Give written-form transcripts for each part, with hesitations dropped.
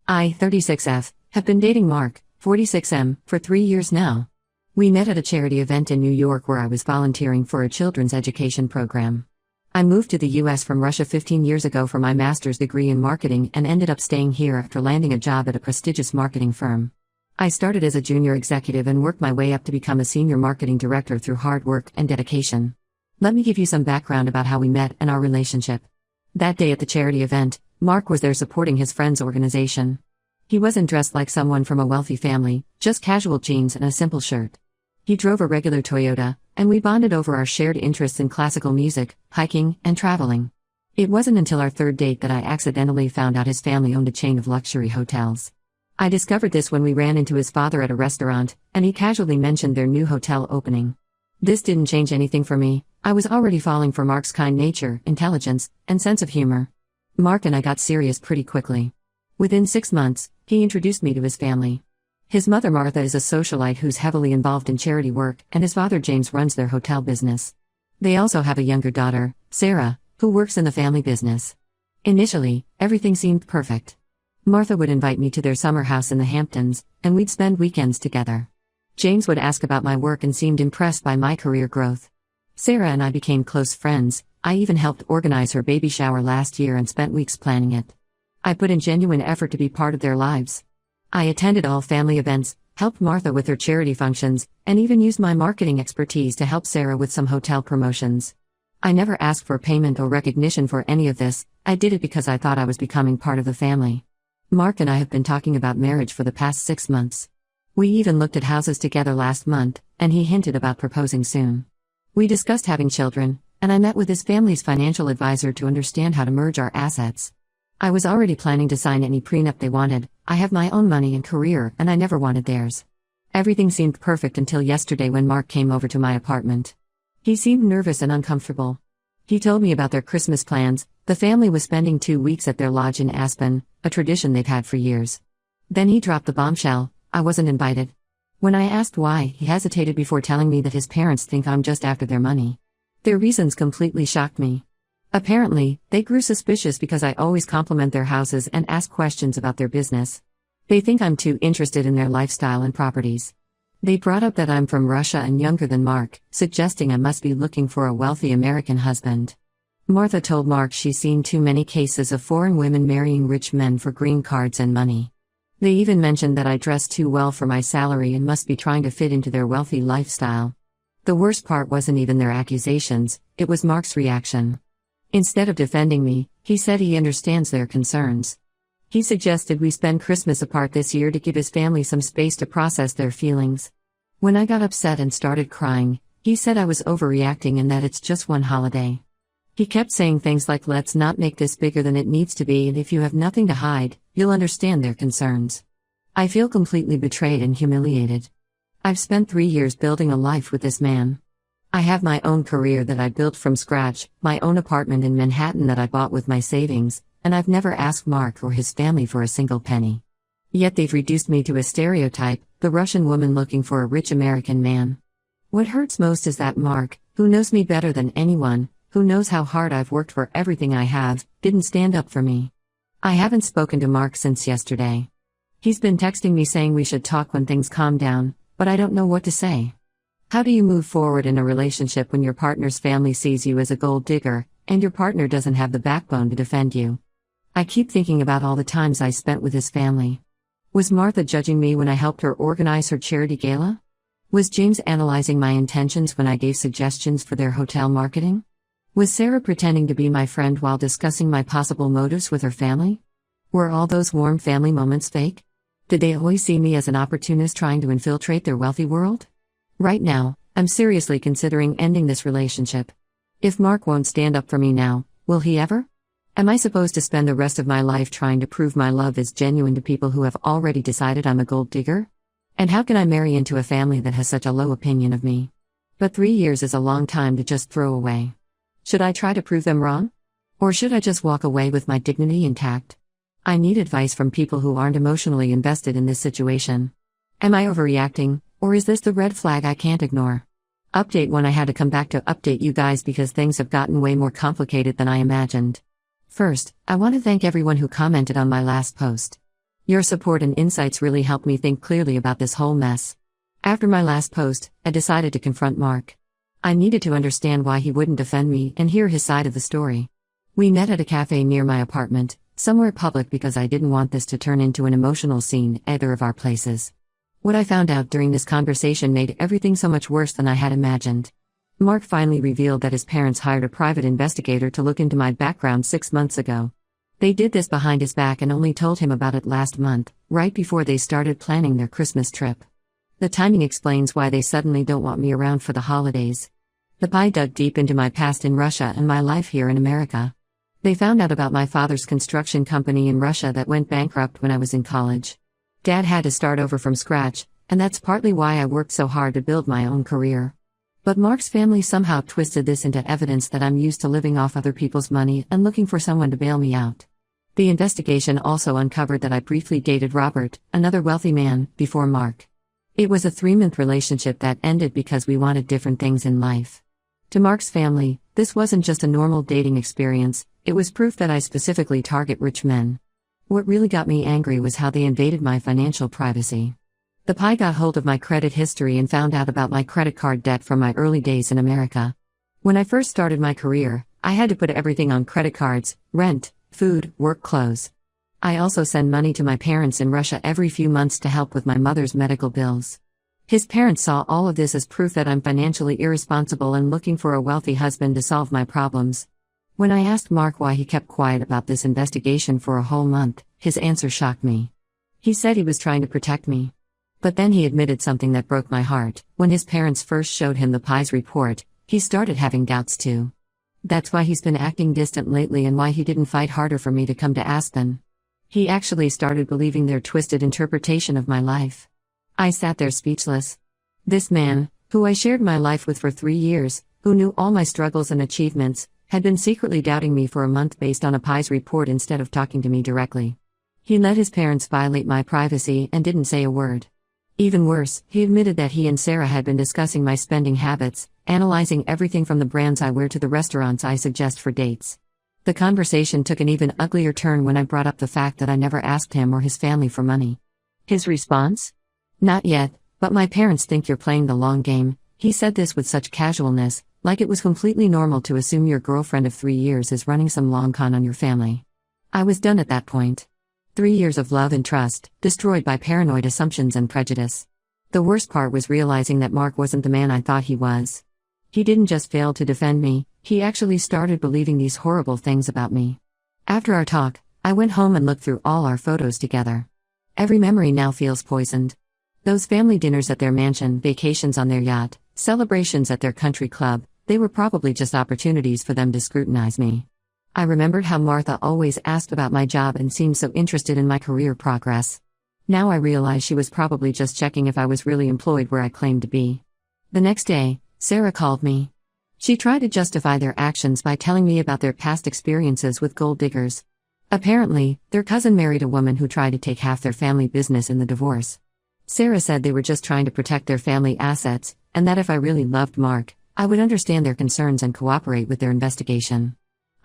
I, 36F, have been dating Mark, 46M, for 3 years now. We met at a charity event in New York where I was volunteering for a children's education program. I moved to the US from Russia 15 years ago for my master's degree in marketing and ended up staying here after landing a job at a prestigious marketing firm. I started as a junior executive and worked my way up to become a senior marketing director through hard work and dedication. Let me give you some background about how we met and our relationship. That day at the charity event, Mark was there supporting his friend's organization. He wasn't dressed like someone from a wealthy family, just casual jeans and a simple shirt. He drove a regular Toyota, and we bonded over our shared interests in classical music, hiking, and traveling. It wasn't until our third date that I accidentally found out his family owned a chain of luxury hotels. I discovered this when we ran into his father at a restaurant, and he casually mentioned their new hotel opening. This didn't change anything for me. I was already falling for Mark's kind nature, intelligence, and sense of humor. Mark and I got serious pretty quickly. Within 6 months, he introduced me to his family. His mother Martha is a socialite who's heavily involved in charity work, and his father James runs their hotel business. They also have a younger daughter, Sarah, who works in the family business. Initially, everything seemed perfect. Martha would invite me to their summer house in the Hamptons, and we'd spend weekends together. James would ask about my work and seemed impressed by my career growth. Sarah and I became close friends. I even helped organize her baby shower last year and spent weeks planning it. I put in genuine effort to be part of their lives. I attended all family events, helped Martha with her charity functions, and even used my marketing expertise to help Sarah with some hotel promotions. I never asked for payment or recognition for any of this. I did it because I thought I was becoming part of the family. Mark and I have been talking about marriage for the past 6 months. We even looked at houses together last month, and he hinted about proposing soon. We discussed having children, and I met with his family's financial advisor to understand how to merge our assets. I was already planning to sign any prenup they wanted. I have my own money and career, and I never wanted theirs. Everything seemed perfect until yesterday when Mark came over to my apartment. He seemed nervous and uncomfortable. He told me about their Christmas plans. The family was spending 2 weeks at their lodge in Aspen, a tradition they've had for years. Then he dropped the bombshell: I wasn't invited. When I asked why, he hesitated before telling me that his parents think I'm just after their money. Their reasons completely shocked me. Apparently, they grew suspicious because I always compliment their houses and ask questions about their business. They think I'm too interested in their lifestyle and properties. They brought up that I'm from Russia and younger than Mark, suggesting I must be looking for a wealthy American husband. Martha told Mark she's seen too many cases of foreign women marrying rich men for green cards and money. They even mentioned that I dress too well for my salary and must be trying to fit into their wealthy lifestyle. The worst part wasn't even their accusations, it was Mark's reaction. Instead of defending me, he said he understands their concerns. He suggested we spend Christmas apart this year to give his family some space to process their feelings. When I got upset and started crying, he said I was overreacting and that it's just one holiday. He kept saying things like, let's not make this bigger than it needs to be, and if you have nothing to hide, you'll understand their concerns. I feel completely betrayed and humiliated. I've spent 3 years building a life with this man. I have my own career that I built from scratch, my own apartment in Manhattan that I bought with my savings, and I've never asked Mark or his family for a single penny. Yet they've reduced me to a stereotype, the Russian woman looking for a rich American man. What hurts most is that Mark, who knows me better than anyone, who knows how hard I've worked for everything I have, didn't stand up for me. I haven't spoken to Mark since yesterday. He's been texting me saying we should talk when things calm down, but I don't know what to say. How do you move forward in a relationship when your partner's family sees you as a gold digger, and your partner doesn't have the backbone to defend you? I keep thinking about all the times I spent with his family. Was Martha judging me when I helped her organize her charity gala? Was James analyzing my intentions when I gave suggestions for their hotel marketing? Was Sarah pretending to be my friend while discussing my possible motives with her family? Were all those warm family moments fake? Did they always see me as an opportunist trying to infiltrate their wealthy world? Right now, I'm seriously considering ending this relationship. If Mark won't stand up for me now, will he ever? Am I supposed to spend the rest of my life trying to prove my love is genuine to people who have already decided I'm a gold digger? And how can I marry into a family that has such a low opinion of me? But 3 years is a long time to just throw away. Should I try to prove them wrong? Or should I just walk away with my dignity intact? I need advice from people who aren't emotionally invested in this situation. Am I overreacting, or is this the red flag I can't ignore? Update 1: I had to come back to update you guys because things have gotten way more complicated than I imagined. First, I want to thank everyone who commented on my last post. Your support and insights really helped me think clearly about this whole mess. After my last post, I decided to confront Mark. I needed to understand why he wouldn't defend me and hear his side of the story. We met at a cafe near my apartment, somewhere public because I didn't want this to turn into an emotional scene at either of our places. What I found out during this conversation made everything so much worse than I had imagined. Mark finally revealed that his parents hired a private investigator to look into my background 6 months ago. They did this behind his back and only told him about it last month, right before they started planning their Christmas trip. The timing explains why they suddenly don't want me around for the holidays. The PI dug deep into my past in Russia and my life here in America. They found out about my father's construction company in Russia that went bankrupt when I was in college. Dad had to start over from scratch, and that's partly why I worked so hard to build my own career. But Mark's family somehow twisted this into evidence that I'm used to living off other people's money and looking for someone to bail me out. The investigation also uncovered that I briefly dated Robert, another wealthy man, before Mark. It was a 3-month relationship that ended because we wanted different things in life. To Mark's family, this wasn't just a normal dating experience, it was proof that I specifically target rich men. What really got me angry was how they invaded my financial privacy. The PI got hold of my credit history and found out about my credit card debt from my early days in America. When I first started my career, I had to put everything on credit cards: rent, food, work clothes. I also send money to my parents in Russia every few months to help with my mother's medical bills. His parents saw all of this as proof that I'm financially irresponsible and looking for a wealthy husband to solve my problems. When I asked Mark why he kept quiet about this investigation for a whole month, his answer shocked me. He said he was trying to protect me. But then he admitted something that broke my heart. When his parents first showed him the PI's report, he started having doubts too. That's why he's been acting distant lately and why he didn't fight harder for me to come to Aspen. He actually started believing their twisted interpretation of my life. I sat there speechless. This man, who I shared my life with for 3 years, who knew all my struggles and achievements, had been secretly doubting me for a month based on a PI's report instead of talking to me directly. He let his parents violate my privacy and didn't say a word. Even worse, he admitted that he and Sarah had been discussing my spending habits, analyzing everything from the brands I wear to the restaurants I suggest for dates. The conversation took an even uglier turn when I brought up the fact that I never asked him or his family for money. His response? "Not yet, but my parents think you're playing the long game." He said this with such casualness, like it was completely normal to assume your girlfriend of 3 years is running some long con on your family. I was done at that point. 3 years of love and trust, destroyed by paranoid assumptions and prejudice. The worst part was realizing that Mark wasn't the man I thought he was. He didn't just fail to defend me, he actually started believing these horrible things about me. After our talk, I went home and looked through all our photos together. Every memory now feels poisoned. Those family dinners at their mansion, vacations on their yacht, celebrations at their country club, they were probably just opportunities for them to scrutinize me. I remembered how Martha always asked about my job and seemed so interested in my career progress. Now I realize she was probably just checking if I was really employed where I claimed to be. The next day, Sarah called me. She tried to justify their actions by telling me about their past experiences with gold diggers. Apparently, their cousin married a woman who tried to take half their family business in the divorce. Sarah said they were just trying to protect their family assets, and that if I really loved Mark, I would understand their concerns and cooperate with their investigation.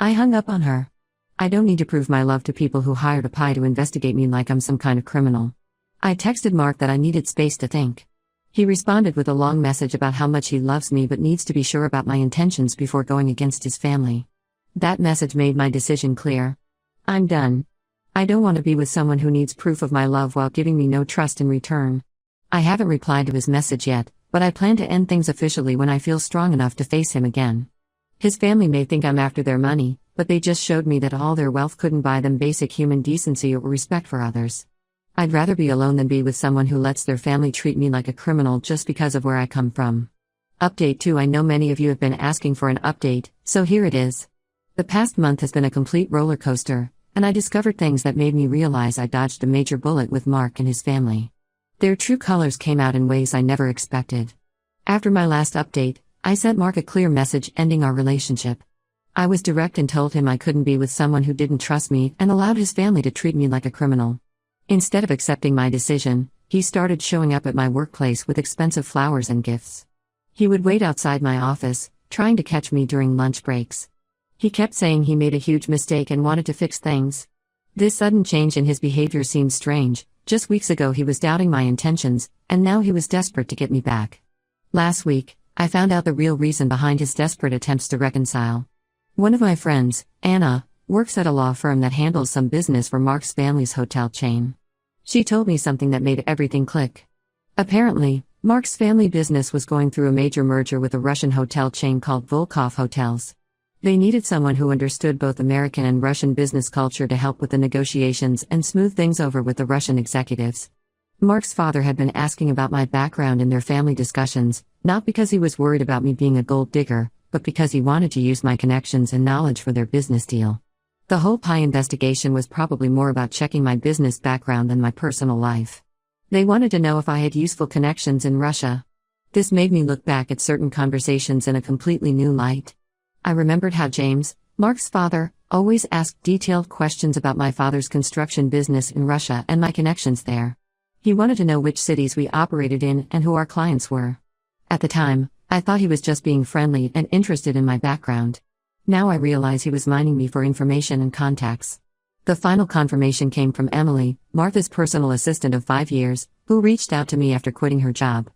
I hung up on her. I don't need to prove my love to people who hired a PI to investigate me like I'm some kind of criminal. I texted Mark that I needed space to think. He responded with a long message about how much he loves me but needs to be sure about my intentions before going against his family. That message made my decision clear. I'm done. I don't want to be with someone who needs proof of my love while giving me no trust in return. I haven't replied to his message yet, but I plan to end things officially when I feel strong enough to face him again. His family may think I'm after their money, but they just showed me that all their wealth couldn't buy them basic human decency or respect for others. I'd rather be alone than be with someone who lets their family treat me like a criminal just because of where I come from. Update 2. I know many of you have been asking for an update, so here it is. The past month has been a complete roller coaster, and I discovered things that made me realize I dodged a major bullet with Mark and his family. Their true colors came out in ways I never expected. After my last update, I sent Mark a clear message ending our relationship. I was direct and told him I couldn't be with someone who didn't trust me and allowed his family to treat me like a criminal. Instead of accepting my decision, he started showing up at my workplace with expensive flowers and gifts. He would wait outside my office, trying to catch me during lunch breaks. He kept saying he made a huge mistake and wanted to fix things. This sudden change in his behavior seemed strange. Just weeks ago he was doubting my intentions, and now he was desperate to get me back. Last week, I found out the real reason behind his desperate attempts to reconcile. One of my friends, Anna, works at a law firm that handles some business for Mark's family's hotel chain. She told me something that made everything click. Apparently, Mark's family business was going through a major merger with a Russian hotel chain called Volkov Hotels. They needed someone who understood both American and Russian business culture to help with the negotiations and smooth things over with the Russian executives. Mark's father had been asking about my background in their family discussions, not because he was worried about me being a gold digger, but because he wanted to use my connections and knowledge for their business deal. The whole PI investigation was probably more about checking my business background than my personal life. They wanted to know if I had useful connections in Russia. This made me look back at certain conversations in a completely new light. I remembered how James, Mark's father, always asked detailed questions about my father's construction business in Russia and my connections there. He wanted to know which cities we operated in and who our clients were. At the time, I thought he was just being friendly and interested in my background. Now I realize he was mining me for information and contacts. The final confirmation came from Emily, Martha's personal assistant of 5 years, who reached out to me after quitting her job.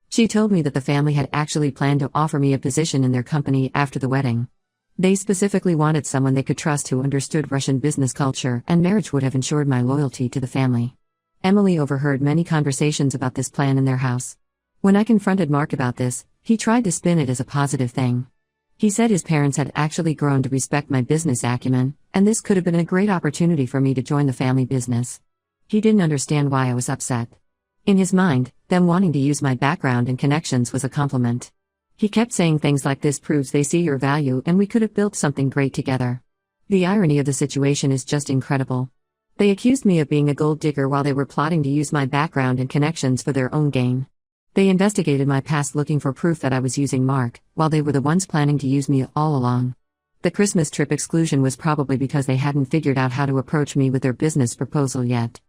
She told me that the family had actually planned to offer me a position in their company after the wedding. They specifically wanted someone they could trust who understood Russian business culture, and marriage would have ensured my loyalty to the family. Emily overheard many conversations about this plan in their house. When I confronted Mark about this, he tried to spin it as a positive thing. He said his parents had actually grown to respect my business acumen, and this could have been a great opportunity for me to join the family business. He didn't understand why I was upset. In his mind, them wanting to use my background and connections was a compliment. He kept saying things like, "This proves they see your value and we could have built something great together." The irony of the situation is just incredible. They accused me of being a gold digger while they were plotting to use my background and connections for their own gain. They investigated my past looking for proof that I was using Mark, while they were the ones planning to use me all along. The Christmas trip exclusion was probably because they hadn't figured out how to approach me with their business proposal yet.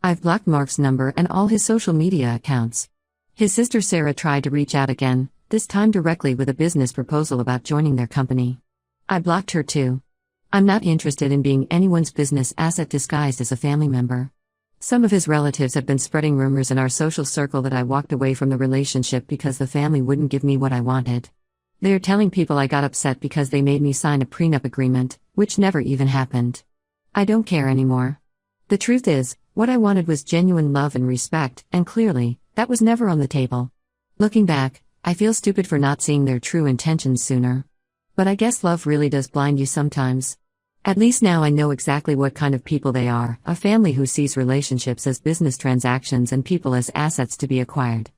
I've blocked Mark's number and all his social media accounts. His sister Sarah tried to reach out again, this time directly with a business proposal about joining their company. I blocked her too. I'm not interested in being anyone's business asset disguised as a family member. Some of his relatives have been spreading rumors in our social circle that I walked away from the relationship because the family wouldn't give me what I wanted. They're telling people I got upset because they made me sign a prenup agreement, which never even happened. I don't care anymore. The truth is, what I wanted was genuine love and respect, and clearly, that was never on the table. Looking back, I feel stupid for not seeing their true intentions sooner. But I guess love really does blind you sometimes. At least now I know exactly what kind of people they are, a family who sees relationships as business transactions and people as assets to be acquired.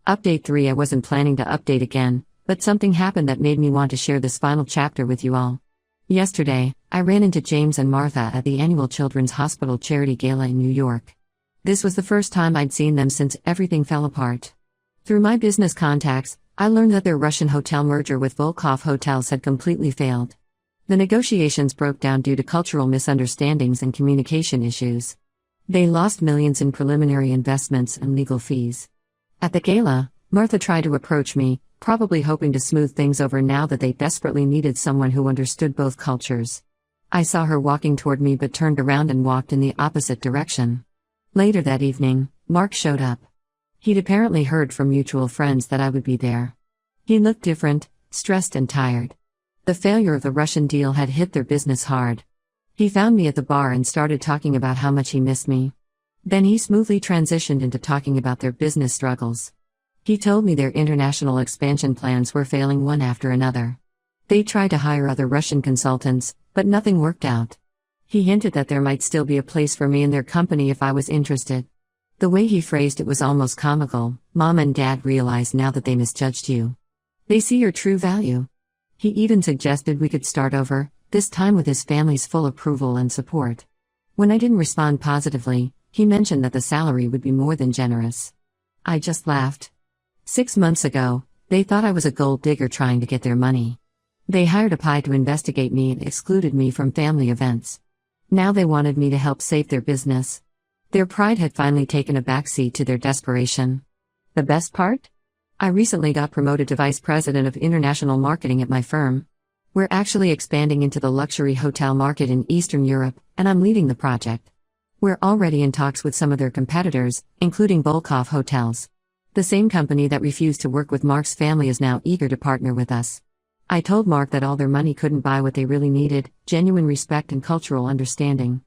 Update 3. I wasn't planning to update again, but something happened that made me want to share this final chapter with you all. Yesterday, I ran into James and Martha at the annual Children's Hospital Charity Gala in New York. This was the first time I'd seen them since everything fell apart. Through my business contacts, I learned that their Russian hotel merger with Volkov Hotels had completely failed. The negotiations broke down due to cultural misunderstandings and communication issues. They lost millions in preliminary investments and legal fees. At the gala, Martha tried to approach me, probably hoping to smooth things over now that they desperately needed someone who understood both cultures. I saw her walking toward me but turned around and walked in the opposite direction. Later that evening, Mark showed up. He'd apparently heard from mutual friends that I would be there. He looked different, stressed and tired. The failure of the Russian deal had hit their business hard. He found me at the bar and started talking about how much he missed me. Then he smoothly transitioned into talking about their business struggles. He told me their international expansion plans were failing one after another. They tried to hire other Russian consultants, but nothing worked out. He hinted that there might still be a place for me in their company if I was interested. The way he phrased it was almost comical. "Mom and Dad realize now that they misjudged you. They see your true value." He even suggested we could start over, this time with his family's full approval and support. When I didn't respond positively, he mentioned that the salary would be more than generous. I just laughed. 6 months ago, they thought I was a gold digger trying to get their money. They hired a PI to investigate me and excluded me from family events. Now they wanted me to help save their business. Their pride had finally taken a backseat to their desperation. The best part? I recently got promoted to Vice President of International Marketing at my firm. We're actually expanding into the luxury hotel market in Eastern Europe, and I'm leading the project. We're already in talks with some of their competitors, including Volkov Hotels. The same company that refused to work with Mark's family is now eager to partner with us. I told Mark that all their money couldn't buy what they really needed: genuine respect and cultural understanding.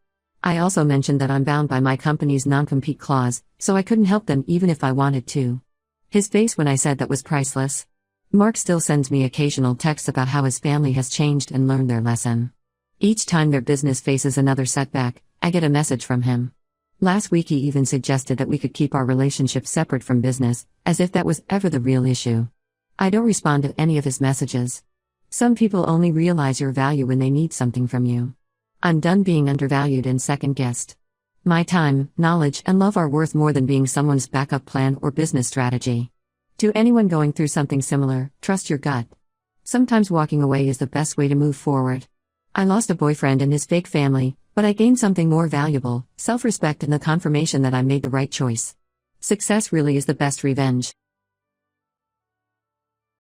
I also mentioned that I'm bound by my company's non-compete clause, so I couldn't help them even if I wanted to. His face when I said that was priceless. Mark still sends me occasional texts about how his family has changed and learned their lesson. Each time their business faces another setback, I get a message from him. Last week he even suggested that we could keep our relationship separate from business, as if that was ever the real issue. I don't respond to any of his messages. Some people only realize your value when they need something from you. I'm done being undervalued and second-guessed. My time, knowledge, and love are worth more than being someone's backup plan or business strategy. To anyone going through something similar, trust your gut. Sometimes walking away is the best way to move forward. I lost a boyfriend and his fake family, but I gained something more valuable: self-respect and the confirmation that I made the right choice. Success really is the best revenge.